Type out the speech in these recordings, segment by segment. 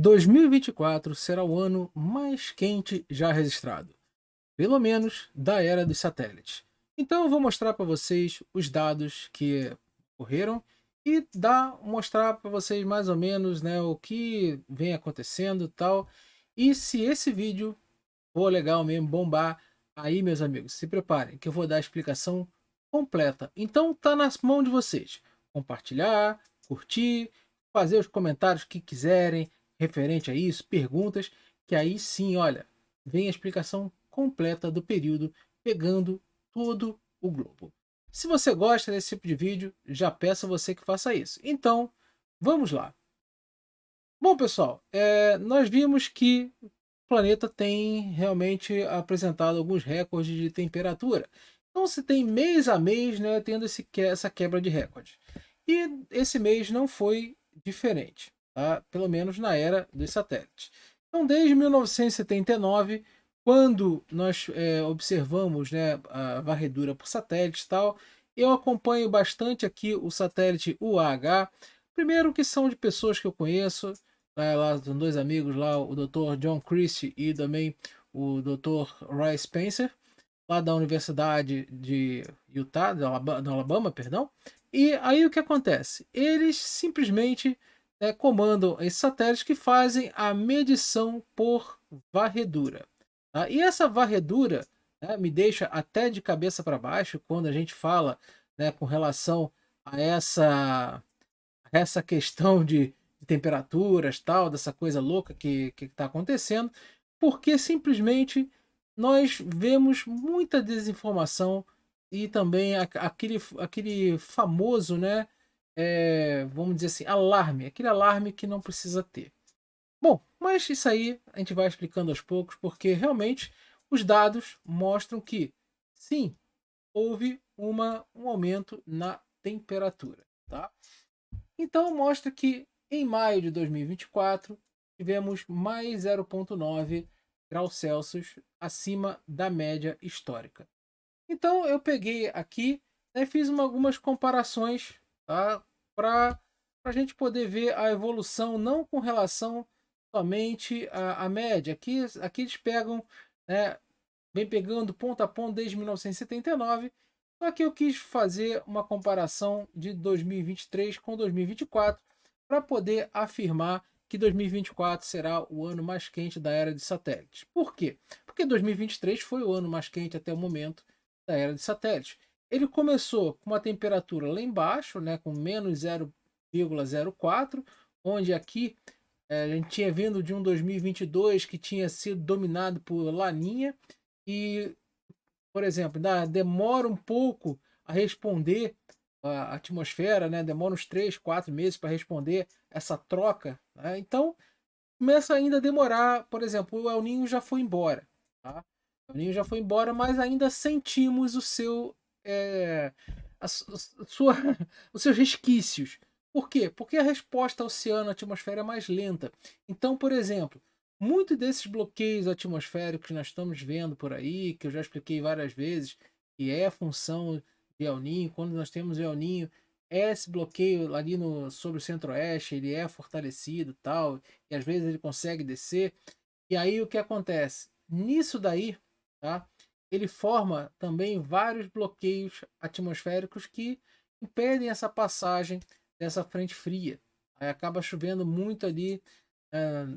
2024 será o ano mais quente já registrado, pelo menos da era dos satélites. Então eu vou mostrar para vocês os dados que ocorreram e mostrar para vocês mais ou menos, né, o que vem acontecendo e tal. E se esse vídeo for legal mesmo, bombar, aí meus amigos, se preparem que eu vou dar a explicação completa. Então tá nas mãos de vocês. Compartilhar, curtir, fazer os comentários que quiserem referente a isso, perguntas, que aí sim, olha, vem a explicação completa do período, pegando todo o globo. Se você gosta desse tipo de vídeo, já peço a você que faça isso. Então, vamos lá. Bom, pessoal, nós vimos que o planeta tem realmente apresentado alguns recordes de temperatura. Então, se tem mês a mês, né, tendo essa quebra de recorde. E esse mês não foi diferente, tá? Pelo menos na era dos satélites. Então, desde 1979, quando nós observamos, né, a varredura por satélites e tal, eu acompanho bastante aqui o satélite UAH. Primeiro que são de pessoas que eu conheço, lá são dois amigos lá, o Dr. John Christie e também o Dr. Roy Spencer, lá da Universidade de Utah, da Alabama, perdão. E aí o que acontece? Eles simplesmente comandam esses satélites que fazem a medição por varredura. Tá? E essa varredura, né, me deixa até de cabeça para baixo quando a gente fala, né, com relação a essa questão de temperaturas, tal, dessa coisa louca que está acontecendo, porque simplesmente nós vemos muita desinformação e também aquele famoso, né, vamos dizer assim, alarme, aquele alarme que não precisa ter. Bom, mas isso aí a gente vai explicando aos poucos, porque realmente os dados mostram que sim, houve um aumento na temperatura, tá? Então mostra que em maio de 2024 tivemos mais 0,9 graus Celsius acima da média histórica. Então eu peguei aqui e fiz algumas comparações, tá? Para a gente poder ver a evolução não com relação somente à média. Aqui eles pegam, né, vem pegando ponto a ponto desde 1979. Só que eu quis fazer uma comparação de 2023 com 2024 para poder afirmar que 2024 será o ano mais quente da era de satélites. Por quê? Porque 2023 foi o ano mais quente até o momento da era de satélites. Ele começou com uma temperatura lá embaixo, né, com menos 0,04, onde aqui a gente tinha vindo de um 2022 que tinha sido dominado por Laninha e, por exemplo, demora um pouco a responder a atmosfera, né? Demora uns 3, 4 meses para responder essa troca. Né? Então, começa ainda a demorar. Por exemplo, o El Ninho já foi embora. Tá? O El Ninho já foi embora, mas ainda sentimos sua, os seus resquícios. Por quê? Porque a resposta oceano-atmosfera é mais lenta. Então, por exemplo, muito desses bloqueios atmosféricos que nós estamos vendo por aí, que eu já expliquei várias vezes, que é a função de El Ninho, quando nós temos El Ninho, esse bloqueio ali sobre o centro-oeste, ele é fortalecido tal, e às vezes ele consegue descer. E aí o que acontece? Nisso daí, tá? Ele forma também vários bloqueios atmosféricos que impedem essa passagem dessa frente fria. Aí acaba chovendo muito ali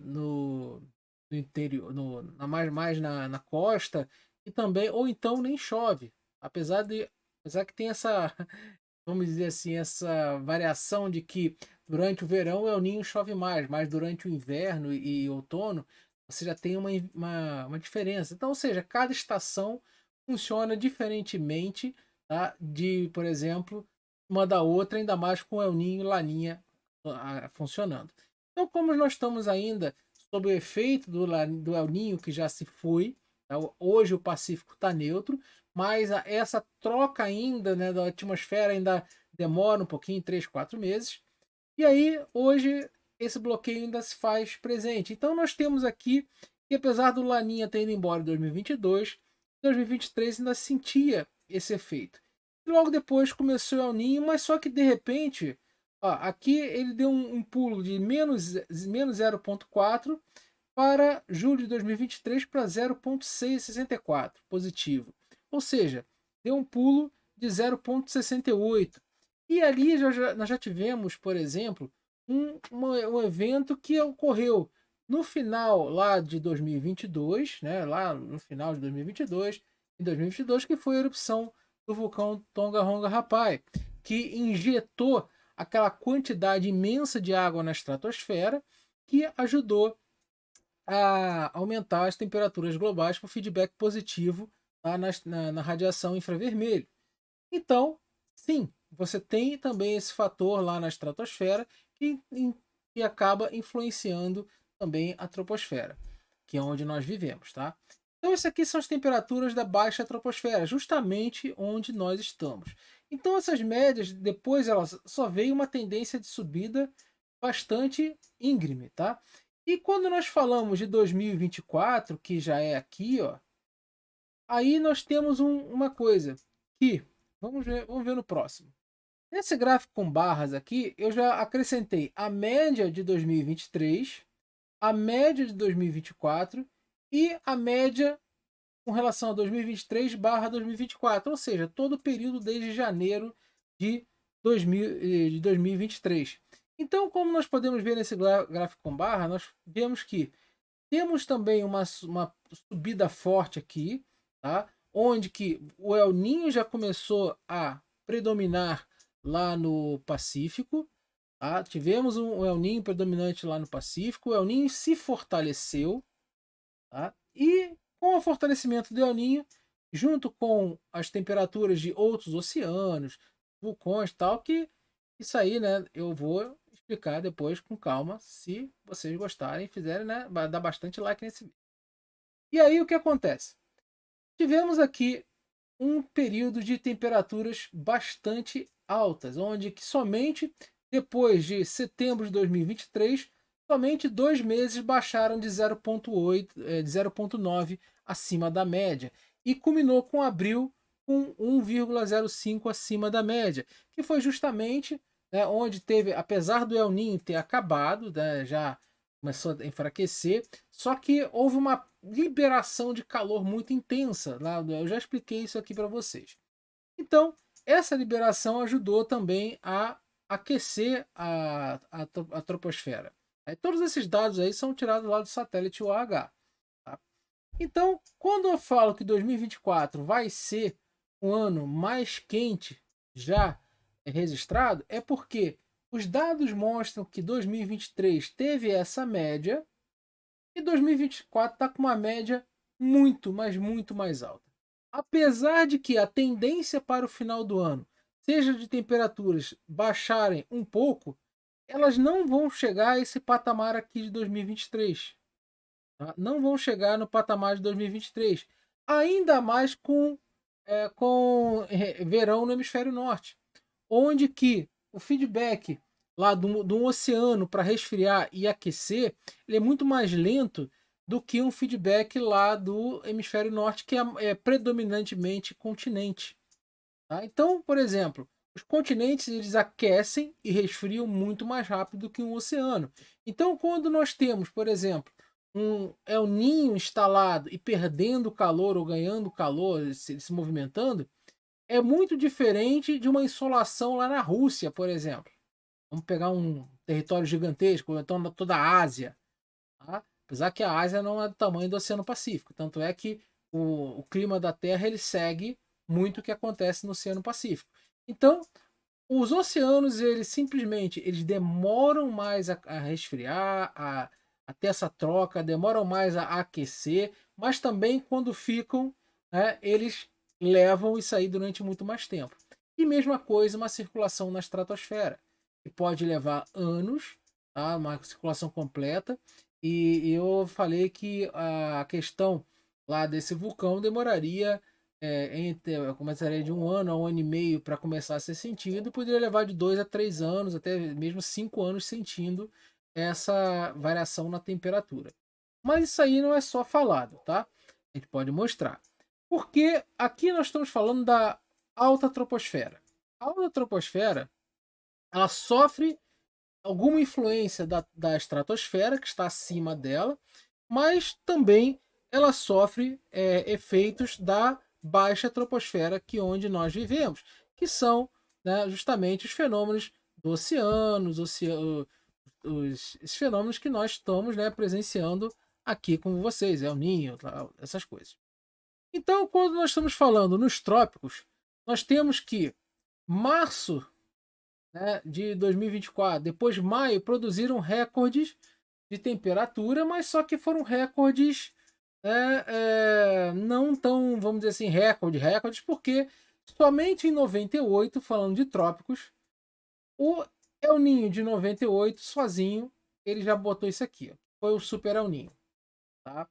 no interior, mais na costa, e também, ou então nem chove. Apesar que tem essa, vamos dizer assim, essa variação de que durante o verão o El Ninho chove mais, mas durante o inverno e outono você já tem uma diferença. Então, ou seja, cada estação funciona diferentemente, tá? De, por exemplo, uma da outra, ainda mais com o El Ninho e Laninha funcionando. Então, como nós estamos ainda sob o efeito do El Ninho, que já se foi, tá? Hoje o Pacífico está neutro, mas essa troca ainda, né, da atmosfera ainda demora um pouquinho, 3, 4 meses. E aí, hoje, esse bloqueio ainda se faz presente. Então, nós temos aqui que, apesar do Laninha ter ido embora em 2022, 2023 ainda sentia esse efeito. E logo depois começou o El Ninho, mas só que de repente Ó, aqui ele deu um pulo de menos 0,4 para julho de 2023 para 0,664 positivo. Ou seja, deu um pulo de 0,68. E ali nós já tivemos, por exemplo, um evento que ocorreu no final lá de 2022, né, lá no final de 2022, em 2022, que foi a erupção do vulcão Tonga Rapai, que injetou aquela quantidade imensa de água na estratosfera que ajudou a aumentar as temperaturas globais com feedback positivo lá na radiação infravermelho. Então, sim, você tem também esse fator lá na estratosfera que acaba influenciando também a troposfera, que é onde nós vivemos, tá? Então, isso aqui são as temperaturas da baixa troposfera, justamente onde nós estamos. Então, essas médias, depois elas só veio uma tendência de subida bastante íngreme, tá? E quando nós falamos de 2024, que já é aqui, ó, aí nós temos uma coisa que vamos ver no próximo. Nesse gráfico com barras aqui, eu já acrescentei a média de 2023, a média de 2024 e a média com relação a 2023/2024, ou seja, todo o período desde janeiro de 2023. Então, como nós podemos ver nesse gráfico com barra, nós vemos que temos também uma subida forte aqui, tá? Onde que o El Niño já começou a predominar lá no Pacífico. Tá? Tivemos um El Niño predominante lá no Pacífico. O El Niño se fortaleceu. Tá? E com o fortalecimento do El Niño, junto com as temperaturas de outros oceanos, vulcões e tal, que isso aí, né, eu vou explicar depois com calma, se vocês gostarem e fizerem, né, vai dar bastante like nesse vídeo. E aí o que acontece? Tivemos aqui um período de temperaturas bastante altas, onde que somente depois de setembro de 2023, somente 2 meses baixaram de 0,8, de 0,9 acima da média, e culminou com abril com 1,05 acima da média, que foi justamente, né, onde teve, apesar do El Niño ter acabado, né, já começou a enfraquecer, só que houve uma liberação de calor muito intensa. Lá, eu já expliquei isso aqui para vocês. Então, essa liberação ajudou também a aquecer a troposfera. Todos esses dados aí são tirados lá do satélite OAH. Tá? Então, quando eu falo que 2024 vai ser um ano mais quente já registrado, é porque os dados mostram que 2023 teve essa média e 2024 está com uma média muito, mas muito mais alta. Apesar de que a tendência para o final do ano seja de temperaturas baixarem um pouco, elas não vão chegar a esse patamar aqui de 2023. Tá? Não vão chegar no patamar de 2023. Ainda mais com verão no hemisfério norte, onde que o feedback lá do oceano para resfriar e aquecer, ele é muito mais lento do que um feedback lá do hemisfério norte, que é predominantemente continente. Tá? Então, por exemplo, os continentes eles aquecem e resfriam muito mais rápido do que um oceano. Então, quando nós temos, por exemplo, um El Niño instalado e perdendo calor ou ganhando calor, se movimentando, é muito diferente de uma insolação lá na Rússia, por exemplo. Vamos pegar um território gigantesco, então toda a Ásia. Tá? Apesar que a Ásia não é do tamanho do Oceano Pacífico. Tanto é que o clima da Terra ele segue muito o que acontece no Oceano Pacífico. Então, os oceanos, eles simplesmente eles demoram mais a resfriar, a ter essa troca, demoram mais a aquecer, mas também quando ficam, né, eles levam isso aí durante muito mais tempo. E mesma coisa uma circulação na estratosfera, que pode levar anos, tá, uma circulação completa, e eu falei que a questão lá desse vulcão demoraria começaria de 1 ano a 1 ano e meio para começar a ser sentido, e poderia levar de 2 a 3 anos, até mesmo 5 anos sentindo essa variação na temperatura. Mas isso aí não é só falado, tá? A gente pode mostrar. Porque aqui nós estamos falando da alta troposfera. A alta troposfera, ela sofre alguma influência da estratosfera, que está acima dela, mas também ela sofre efeitos da baixa troposfera, que onde nós vivemos, que são, né, justamente os fenômenos do oceano, esses fenômenos que nós estamos, né, presenciando aqui com vocês, El Niño, essas coisas. Então, quando nós estamos falando nos trópicos, nós temos que março, né, de 2024, depois maio, produziram recordes de temperatura, mas só que foram recordes não tão, vamos dizer assim, recordes, porque somente em 98, falando de trópicos, o El Niño de 98, sozinho, ele já botou isso aqui, ó, foi o Super El Niño. Tá?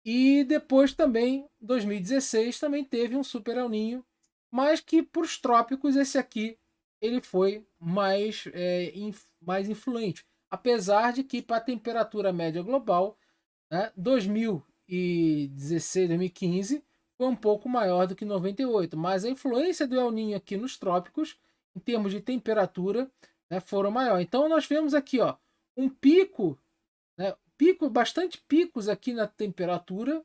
E depois também, 2016, também teve um Super El Niño, mas que para os trópicos esse aqui ele foi mais influente. Apesar de que para a temperatura média global, né, 2016, 2015 foi um pouco maior do que 98, mas a influência do El Niño aqui nos trópicos, em termos de temperatura, né, foram maior. Então nós vemos aqui, ó, um pico, né, bastante picos aqui na temperatura,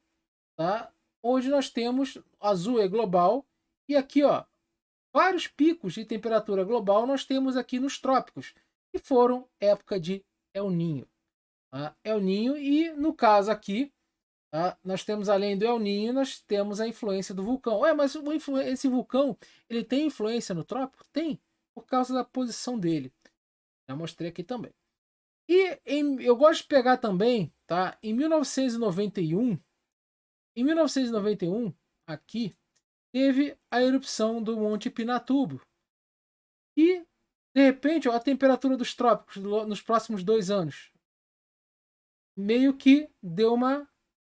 tá? Onde nós temos azul é global e aqui, ó, vários picos de temperatura global nós temos aqui nos trópicos, que foram época de El Niño. Tá? El Niño, e no caso aqui, tá, nós temos, além do El Niño, nós temos a influência do vulcão. Mas esse vulcão, ele tem influência no trópico? Tem, por causa da posição dele. Já mostrei aqui também. E eu gosto de pegar também, tá? Em 1991, aqui, teve a erupção do Monte Pinatubo. E, de repente, ó, a temperatura dos trópicos nos próximos 2 anos meio que deu uma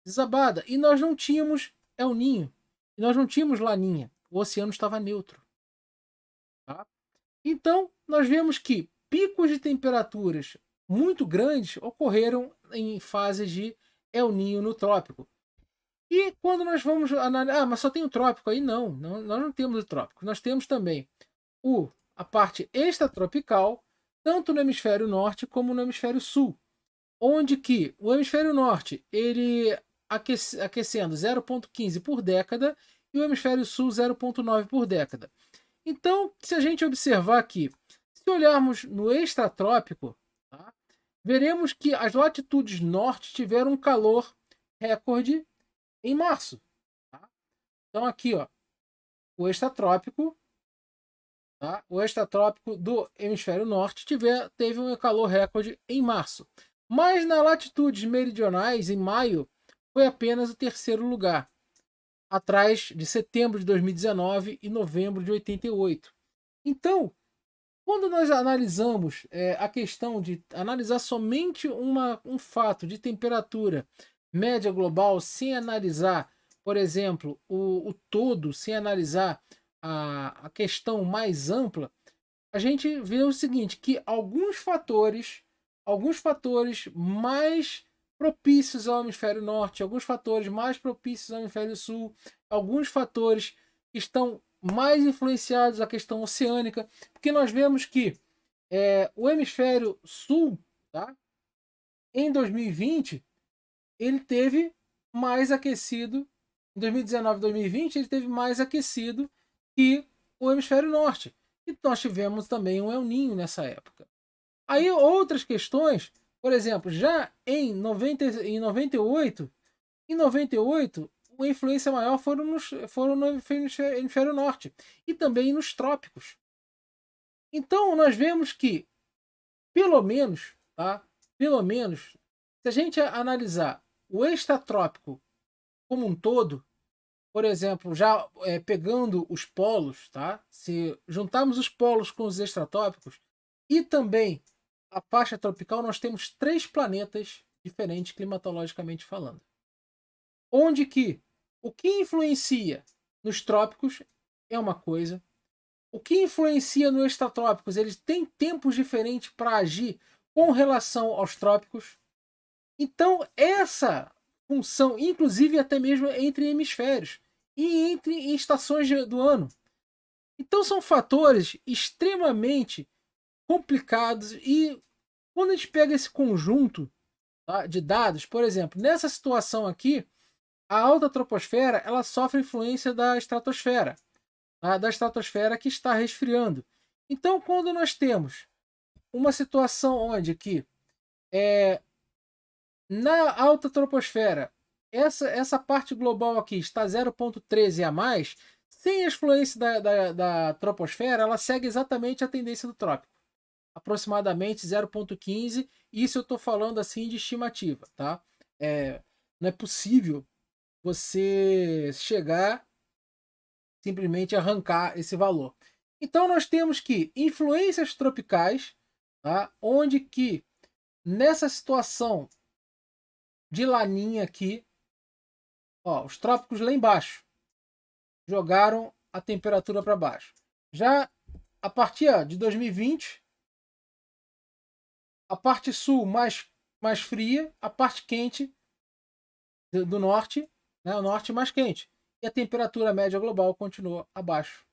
desabada. E nós não tínhamos El Niño. E nós não tínhamos Laninha. O oceano estava neutro. Tá? Então, nós vemos que picos de temperaturas muito grandes ocorreram em fases de El Niño no trópico. E quando nós vamos analisar, mas só tem o trópico aí? Não, nós não temos o trópico. Nós temos também a parte extratropical, tanto no hemisfério norte como no hemisfério sul, onde que o hemisfério norte ele aquecendo 0,15 por década e o hemisfério sul 0,9 por década. Então, se a gente observar aqui, se olharmos no extratrópico, tá, veremos que as latitudes norte tiveram um calor recorde em março. Tá? Então aqui, ó, o extratrópico, tá? O extratrópico do hemisfério norte teve um calor recorde em março. Mas nas latitudes meridionais, em maio, foi apenas o 3º lugar, atrás de setembro de 2019 e novembro de 88. Então, quando nós analisamos a questão de analisar somente um fato de temperatura média global, sem analisar, por exemplo, o todo, sem analisar a questão mais ampla, a gente vê o seguinte, que alguns fatores mais propícios ao hemisfério norte, alguns fatores mais propícios ao hemisfério sul, alguns fatores que estão mais influenciados à questão oceânica, porque nós vemos que o hemisfério sul, tá, em 2020, ele teve mais aquecido, em 2019 e 2020, ele teve mais aquecido que o hemisfério norte. E nós tivemos também um El Niño nessa época. Aí outras questões, por exemplo, já em 98, a influência maior foram no hemisfério norte e também nos trópicos. Então nós vemos que, pelo menos, se a gente analisar o extratrópico como um todo, por exemplo, já pegando os polos, tá? Se juntarmos os polos com os extratrópicos e também a faixa tropical, nós temos 3 planetas diferentes climatologicamente falando. Onde que o que influencia nos trópicos é uma coisa, o que influencia nos extratrópicos, eles têm tempos diferentes para agir com relação aos trópicos. Então, essa função, inclusive até mesmo entre hemisférios e entre estações do ano. Então, são fatores extremamente complicados. E quando a gente pega esse conjunto, tá, de dados, por exemplo, nessa situação aqui, a alta troposfera ela sofre influência da estratosfera, tá? Da estratosfera que está resfriando. Então, quando nós temos uma situação onde que na alta troposfera essa parte global aqui está 0,13 a mais, sem a influência da troposfera, ela segue exatamente a tendência do trópico, aproximadamente 0,15. Isso eu estou falando assim de estimativa, tá? Não é possível você chegar simplesmente arrancar esse valor. Então nós temos que influências tropicais, tá? Onde que nessa situação de laninha aqui, ó, os trópicos lá embaixo jogaram a temperatura para baixo. Já a partir de 2020, a parte sul mais fria, a parte quente do norte, né, o norte mais quente. E a temperatura média global continuou abaixo.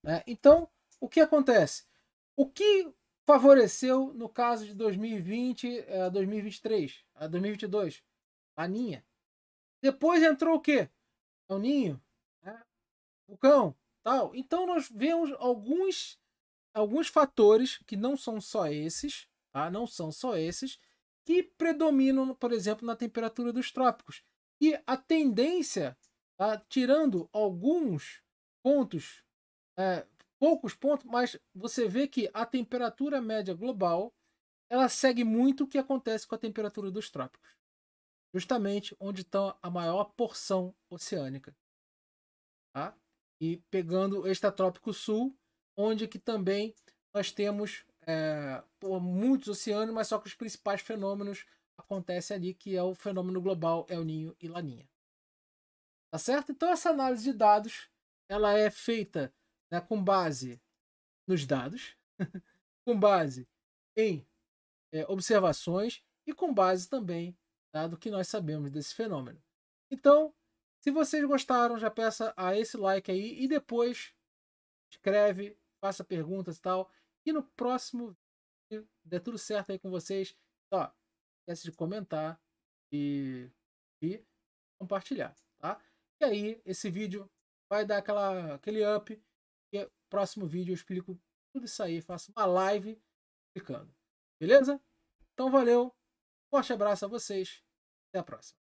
Né? Então, o que acontece? O que favoreceu no caso de 2020 a 2023, a 2022? Laninha. Depois entrou o quê? El Ninho, né? Vulcão, tal. Então nós vemos alguns fatores que não são só esses, tá? Não são só esses que predominam, por exemplo, na temperatura dos trópicos. E a tendência, tá? Tirando alguns pontos, é, poucos pontos, mas você vê que a temperatura média global ela segue muito o que acontece com a temperatura dos trópicos, justamente onde está a maior porção oceânica, tá? E pegando o extratrópico sul, onde que também nós temos muitos oceanos, mas só que os principais fenômenos acontecem ali, que é o fenômeno global El Ninho e Laninha. Tá certo? Então essa análise de dados ela é feita, né, com base nos dados, com base em observações e com base também, tá, do que nós sabemos desse fenômeno. Então, se vocês gostaram, já peça a esse like aí e depois escreve, faça perguntas e tal. E no próximo vídeo, der tudo certo aí com vocês, ó, esquece de comentar e compartilhar, tá? E aí, esse vídeo vai dar aquele up. E no próximo vídeo eu explico tudo isso aí, faço uma live explicando. Beleza? Então valeu, forte abraço a vocês, até a próxima.